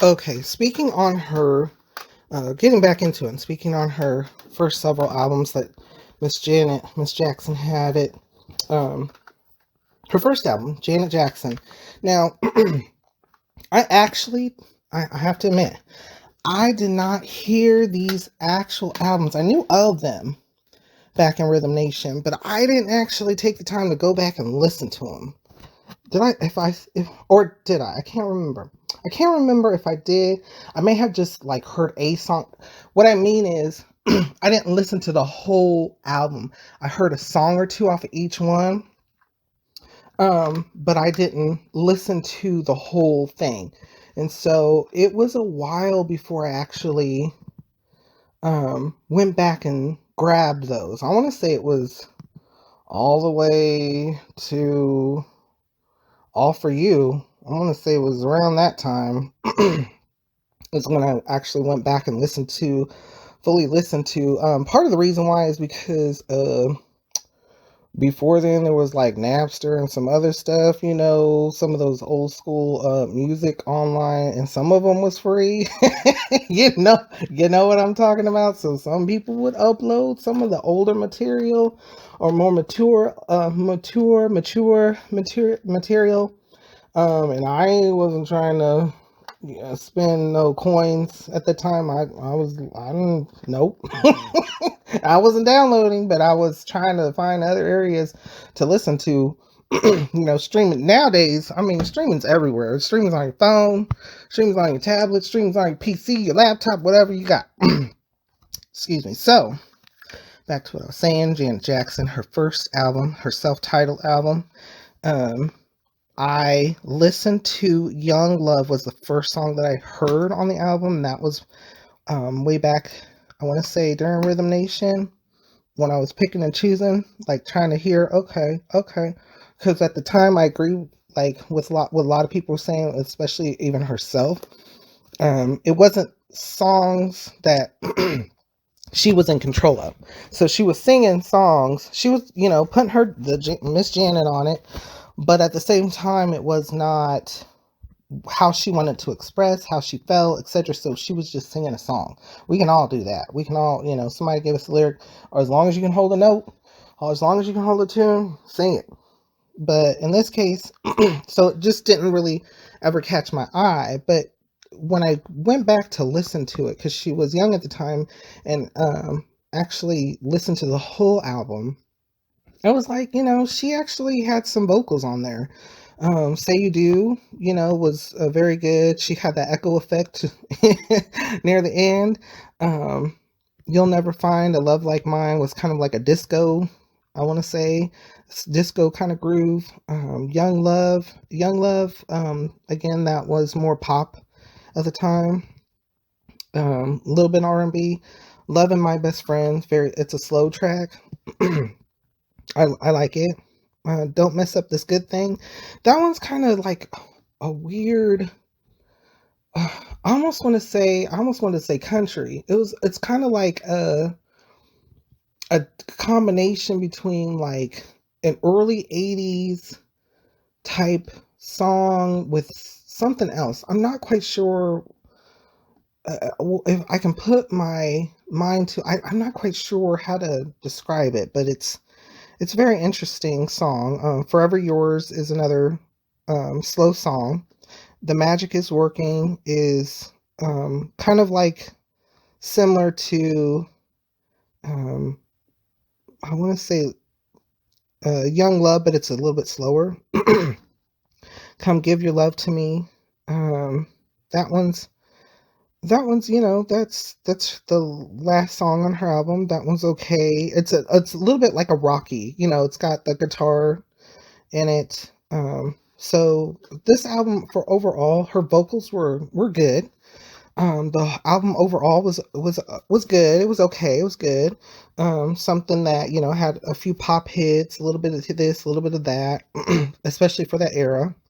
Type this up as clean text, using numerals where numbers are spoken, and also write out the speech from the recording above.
Okay, speaking on her, getting back into it, and speaking on her first several albums that Miss Jackson had it, um, her first album, Janet Jackson. Now, I actually, I have to admit, I did not hear these actual albums. I knew of them back in Rhythm Nation, but I didn't actually take the time to go back and listen to them. Did I? Or did I? I can't remember. I can't remember if I did. I may have just like heard a song. What I mean is, I didn't listen to the whole album. I heard a song or two off of each one, but I didn't listen to the whole thing. And so it was a while before I actually went back and grabbed those. I want to say it was all the way to All For You. I want to say it was around that time is when I actually went back and fully listened to. Part of the reason why is because before then there was like Napster and some other stuff, some of those old school music online, and some of them was free. you know, you know what I'm talking about. So some people would upload some of the older material or more material. And I wasn't trying to spend no coins at the time. I didn't, nope. I wasn't downloading, but I was trying to find other areas to listen to. Streaming nowadays. I mean, streaming's everywhere. Streaming's on your phone, streaming's on your tablet, streaming's on your PC, your laptop, whatever you got. Excuse me. So, back to what I was saying. Janet Jackson, her first album, her self-titled album. I listened to Young Love was the first song that I heard on the album. That was way back, I want to say during Rhythm Nation, when I was picking and choosing, like trying to hear, okay. Because at the time I agree like with what a lot of people were saying, especially even herself. It wasn't songs that she was in control of. So she was singing songs. She was, putting Miss Janet on it. But at the same time, it was not how she wanted to express, how she felt, etc. So she was just singing a song. We can all do that. We can all, somebody give us a lyric, or as long as you can hold a note, or as long as you can hold a tune, sing it. But in this case, so it just didn't really ever catch my eye. But when I went back to listen to it, because she was young at the time, and actually listened to the whole album, I was like, she actually had some vocals on there. Say You Do, was very good. She had that echo effect near the end. Um, You'll Never Find a Love Like Mine was kind of like a disco, I want to say, disco kind of groove. Young Love, again, that was more pop at the time. A little bit R&B. Love and My Best Friend, it's a slow track. I like it. Don't Mess Up This Good Thing. That one's kind of like a weird. I almost want to say country. It's kind of like a combination between like an early '80s type song with something else. I'm not quite sure if I can put my mind to. I'm not quite sure how to describe it, but it's a very interesting song. Forever Yours is another slow song. The Magic Is Working is kind of like similar to, um, I want to say, Young Love, but it's a little bit slower. Come Give Your Love to Me. Um, that one's that's the last song on her album. That one's okay. It's a little bit like a rocky, it's got the guitar in it. So this album, for overall, her vocals were good. The album overall was good. It was okay. It was good. Something that had a few pop hits, a little bit of this, a little bit of that, especially for that era.